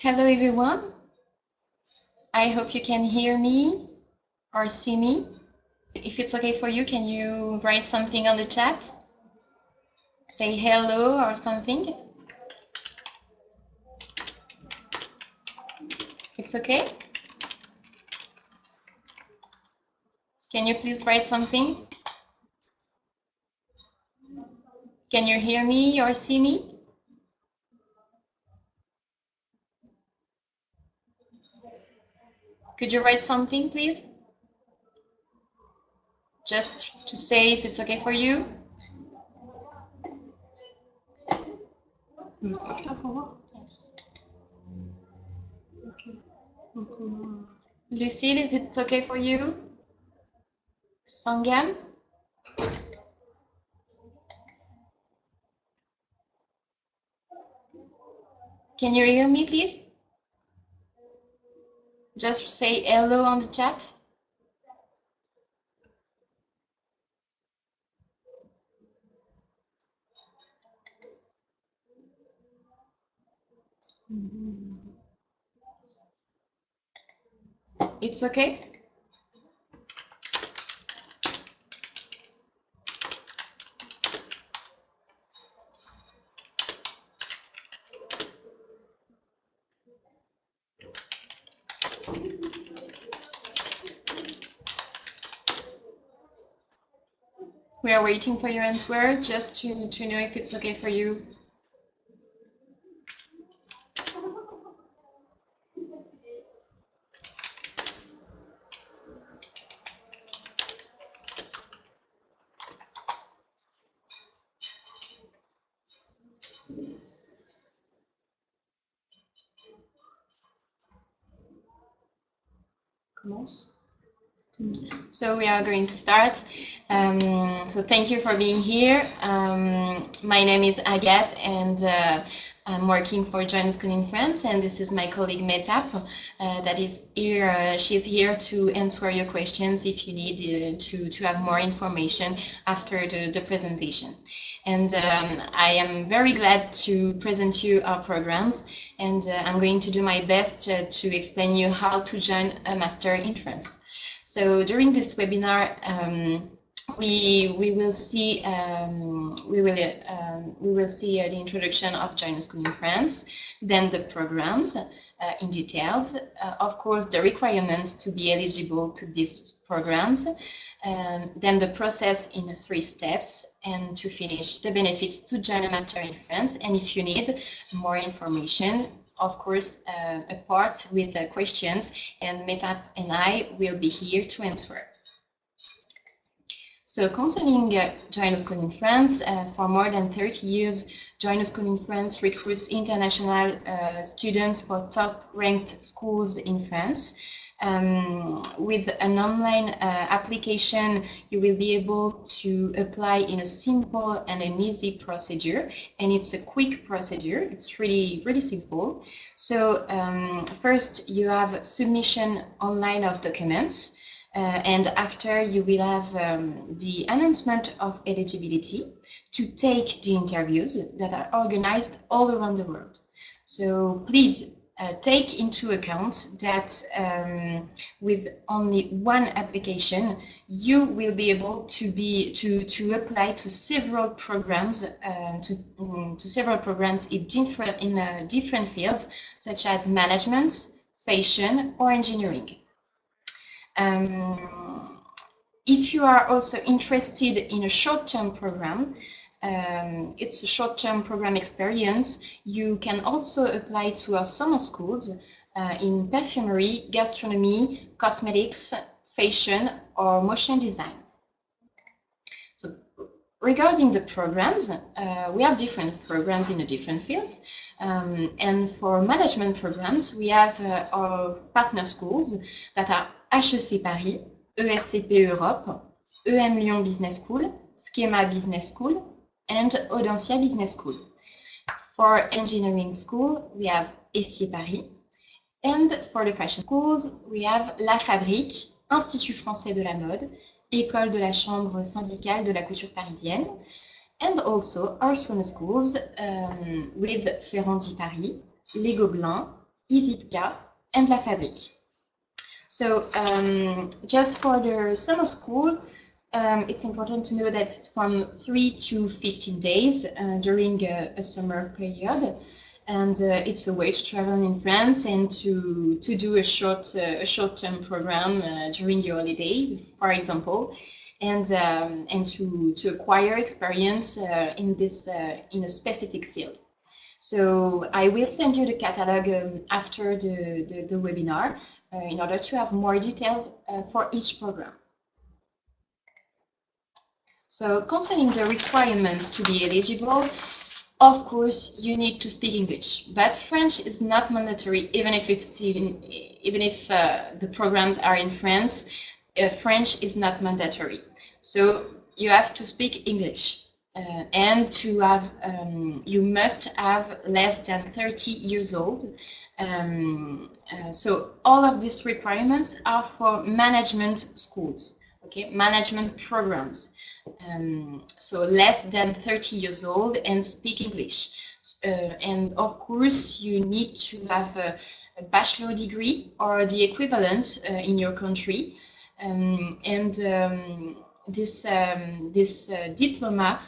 Hello everyone. I hope you can hear me or see me. If it's okay for you, can you write something on the chat? Say hello or something. It's okay? Can you please write something? Can you hear me or see me? Could you write something, please? Just to say if it's okay for you. Yes. Lucille, is it okay for you? Sangam? Can you hear me, please? Just say hello on the chat. It's okay? We are waiting for your answer just to know if it's okay for you. Commence. So we are going to start. So thank you for being here. My name is Agathe and I'm working for Join School in France, and this is my colleague Metap that is here. She's here to answer your questions if you need to have more information after the presentation. And I am very glad to present you our programs, and I'm going to do my best to explain you how to join a master in France. So during this webinar, we will see the introduction of Join School in France, then the programs in details, of course the requirements to be eligible to these programs, then the process in 3 steps, and to finish the benefits to join a master in France. And if you need more information, of course, a part with the questions, and Metap and I will be here to answer. So concerning Join School in France, for more than 30 years, Join School in France recruits international students for top-ranked schools in France. With an online application, you will be able to apply in a simple and an easy procedure, and it's a quick procedure. It's really simple. So first you have submission online of documents, and after you will have the announcement of eligibility to take the interviews that are organized all around the world. So please take into account that with only one application, you will be able to apply to several programs, to several programs in different fields, such as management, fashion, or engineering. If you are also interested in a short-term program, it's a short-term program experience, you can also apply to our summer schools in perfumery, gastronomy, cosmetics, fashion, or motion design. So regarding the programs, we have different programs in the different fields. And for management programs, we have our partner schools that are HEC Paris, ESCP Europe, EM Lyon Business School, Schema Business School, and Audencia Business School. For engineering school, we have Essier Paris. And for the fashion schools, we have La Fabrique, Institut Français de la Mode, École de la Chambre syndicale de la couture parisienne, and also our summer schools with Ferrandi Paris, Les Gobelins, EasyPia, and La Fabrique. So just for the summer school, it's important to know that it's from 3 to 15 days during a summer period, and it's a way to travel in France and to do a short-term program during your holiday, for example, and to acquire experience in a specific field. So I will send you the catalog after the webinar in order to have more details for each program. So concerning the requirements to be eligible, of course, you need to speak English, but French is not mandatory, even if the programs are in France. French is not mandatory, so you have to speak English. And to have, you must have less than 30 years old. So all of these requirements are for management schools, okay, management programs. So less than 30 years old and speak English. And of course, you need to have a bachelor degree or the equivalent in your country. This diploma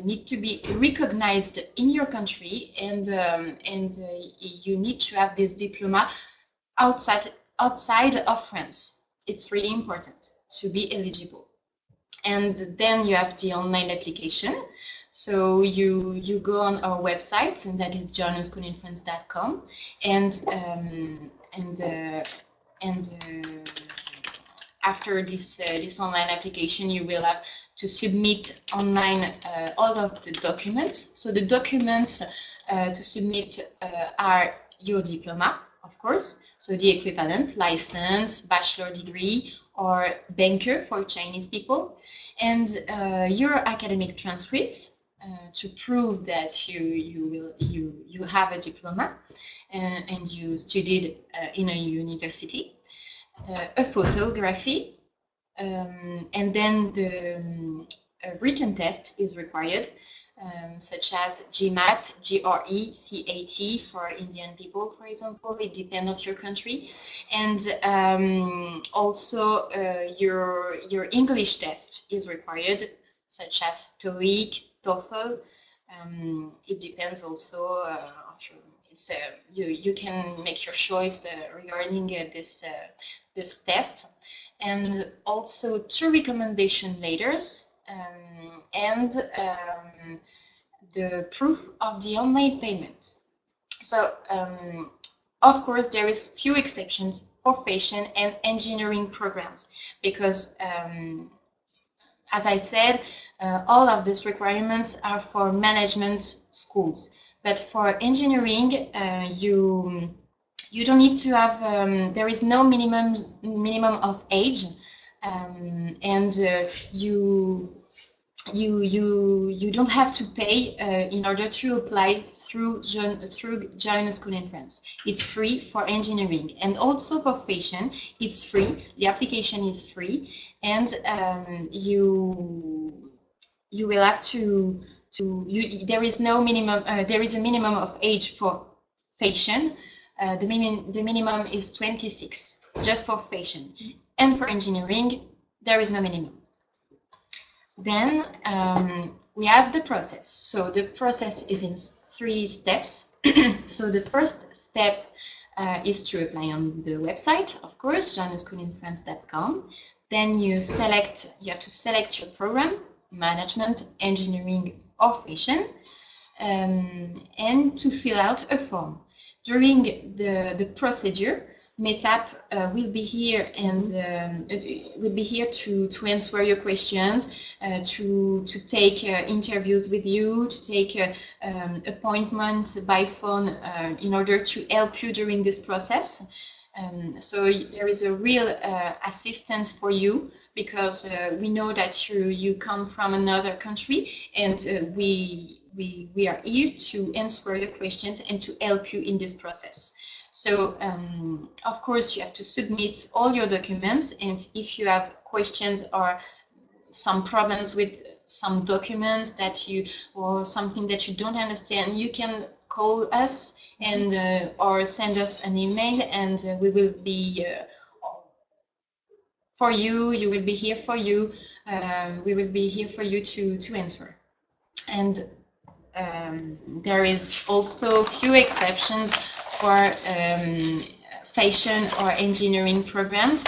need to be recognized in your country, and you need to have this diploma outside of France. It's really important to be eligible. And then you have the online application. So you go on our website, and that is joinuschoolinfrance.com, and after this online application, you will have to submit online all of the documents. So the documents to submit are your diploma, of course, so the equivalent, license, bachelor degree, or banker for Chinese people, and your academic transcripts to prove that you have a diploma and you studied in a university. A photography, and then the written test is required, such as GMAT, GRE, CAT for Indian people, for example. It depends on your country, and also your English test is required, such as TOEIC, TOEFL. It depends also of your. You can make your choice regarding this test, and also 2 recommendation letters and the proof of the online payment. So of course there is few exceptions for fashion and engineering programs, because as I said, all of these requirements are for management schools. But for engineering, you don't need to have. There is no minimum of age, and you don't have to pay in order to apply through Join a School in France. It's free for engineering, and also for fashion. It's free. The application is free, and you will have to. There is no minimum. There is a minimum of age for fashion. The minimum is 26, just for fashion, and for engineering there is no minimum. Then we have the process. So the process is in 3 steps. So the first step is to apply on the website, of course, joinuschoolinfrance.com. Then you have to select your program, management, engineering, or fashion, and to fill out a form. During the procedure, METAP will be here and will be here to answer your questions, to take interviews with you, to take appointments by phone in order to help you during this process. So there is a real assistance for you, because we know that you come from another country, and we are here to answer your questions and to help you in this process. So of course you have to submit all your documents, and if you have questions or some problems with some documents or something that you don't understand, you can call us and or send us an email, and we will be for you. You will be here for you. We will be here for you to answer. And there is also few exceptions for fashion or engineering programs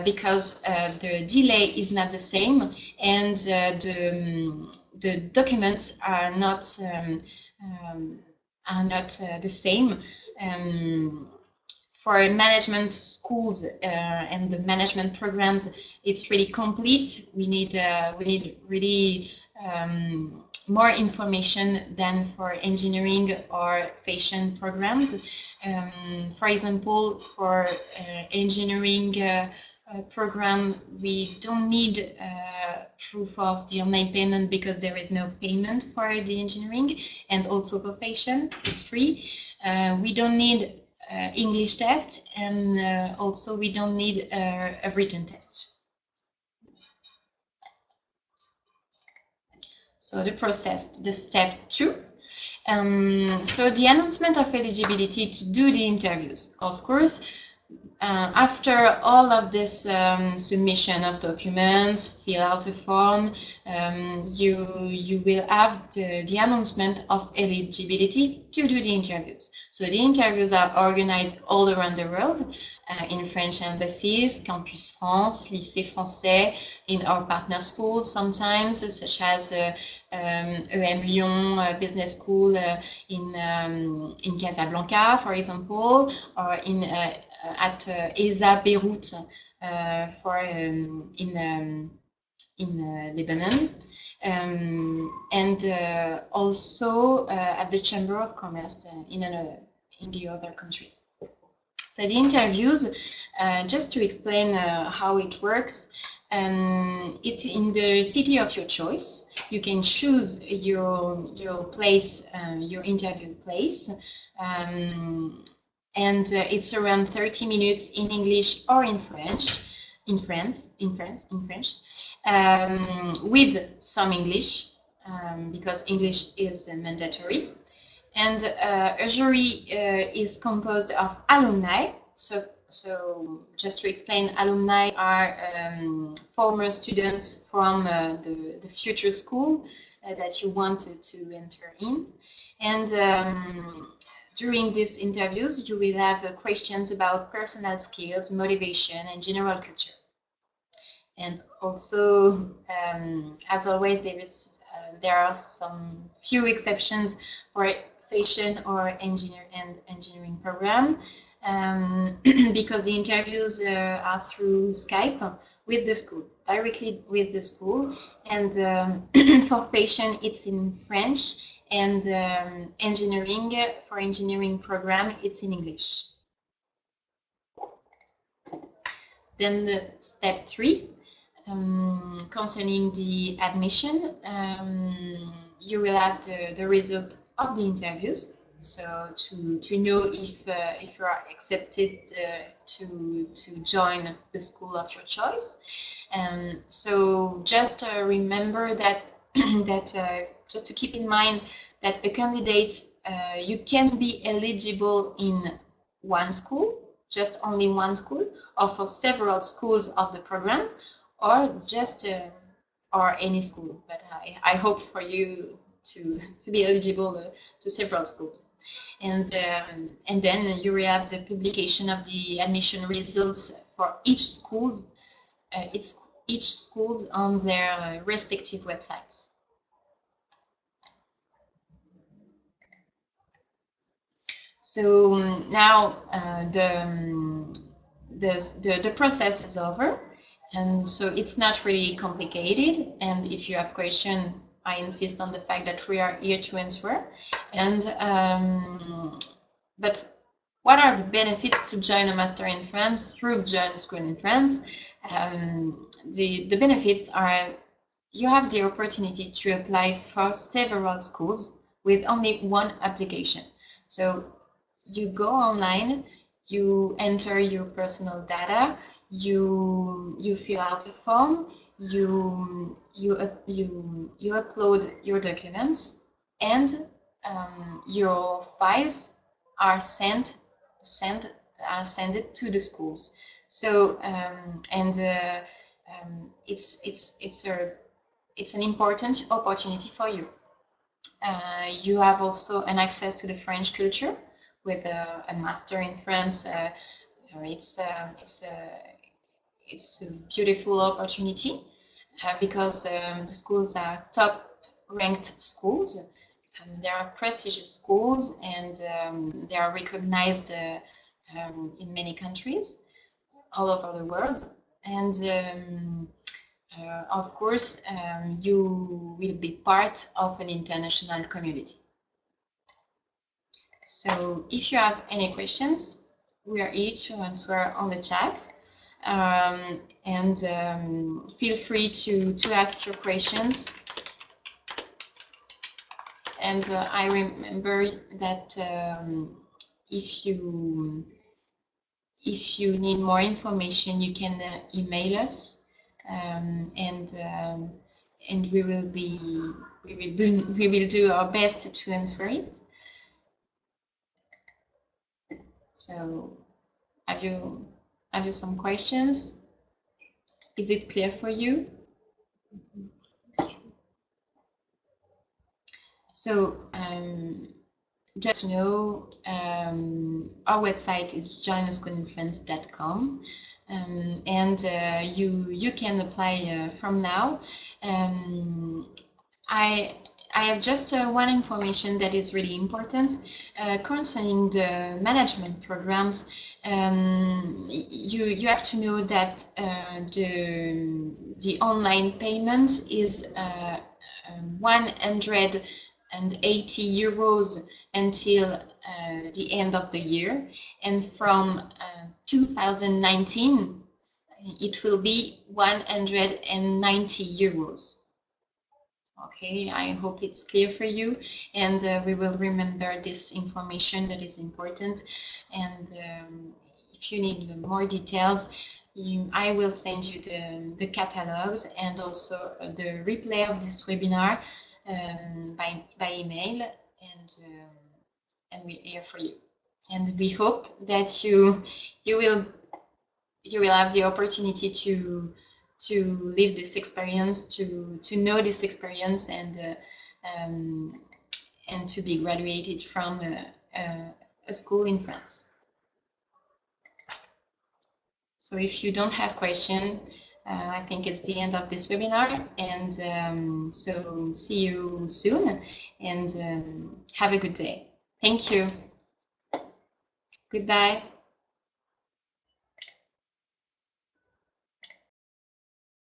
because the delay is not the same, and the documents are not the same. For management schools and the management programs, it's really complete. We need really more information than for engineering or fashion programs. For example, for engineering program, we don't need proof of the online payment because there is no payment for the engineering, and also for fashion, it's free. We don't need English test, and also we don't need a written test. So the process, the step 2. So the announcement of eligibility to do the interviews. Of course, after all of this submission of documents, fill out a form, you will have the announcement of eligibility to do the interviews. So the interviews are organized all around the world, in French embassies, Campus France, Lycée Français, in our partner schools sometimes, such as EM Lyon Business School in Casablanca, for example, or at ESA Beirut in Lebanon, and also at the Chamber of Commerce in the other countries. So the interviews, just to explain how it works, it's in the city of your choice. You can choose your place, your interview place, and it's around 30 minutes in English or in French, with some English, because English is mandatory. And a jury is composed of alumni. So just to explain, alumni are former students from the future school that you wanted to enter in. And during these interviews, you will have questions about personal skills, motivation, and general culture. And also, as always, there are some few exceptions for fashion or engineering program, because the interviews are through Skype with the school, directly with the school. And for fashion, it's in French, and for engineering program, it's in English. Then the step 3, concerning the admission, you will have the result of the interviews. So to know if you are accepted to join the school of your choice. So just remember that just to keep in mind that a candidate, you can be eligible in one school, just only one school, or for several schools of the program, or just or any school. But I hope for you to be eligible to several schools. And then you will have the publication of the admission results for each school on their respective websites. So now the process is over, and so it's not really complicated. And if you have questions, I insist on the fact that we are here to answer. And but what are the benefits to join a master in France through Join a School in France? The benefits are: you have the opportunity to apply for several schools with only one application. So you go online, you enter your personal data, you fill out a form, you upload your documents, and your files are sent to the schools. So it's an important opportunity for you. You have also an access to the French culture with a master in France. It's a beautiful opportunity because the schools are top-ranked schools. They are prestigious schools, and they are recognized in many countries all over the world. And of course, you will be part of an international community. So if you have any questions, we are here to answer on the chat. Feel free to ask your questions. And I remember that if you need more information, you can email us, and we will do our best to answer it. So, have you some questions? Is it clear for you? So, just to know, our website is joinusschoolinfrance.com, and you can apply from now. I have just one information that is really important concerning the management programs. You have to know that the online payment is 180 euros until the end of the year, and from 2019 it will be 190 euros. Okay, I hope it's clear for you, and we will remember this information that is important. And if you need more details, I will send you the catalogs and also the replay of this webinar by email, and we're here for you. And we hope that you will have the opportunity to live this experience, to know this experience, and to be graduated from a school in France. So if you don't have question, I think it's the end of this webinar, and so see you soon, and have a good day. Thank you. Goodbye.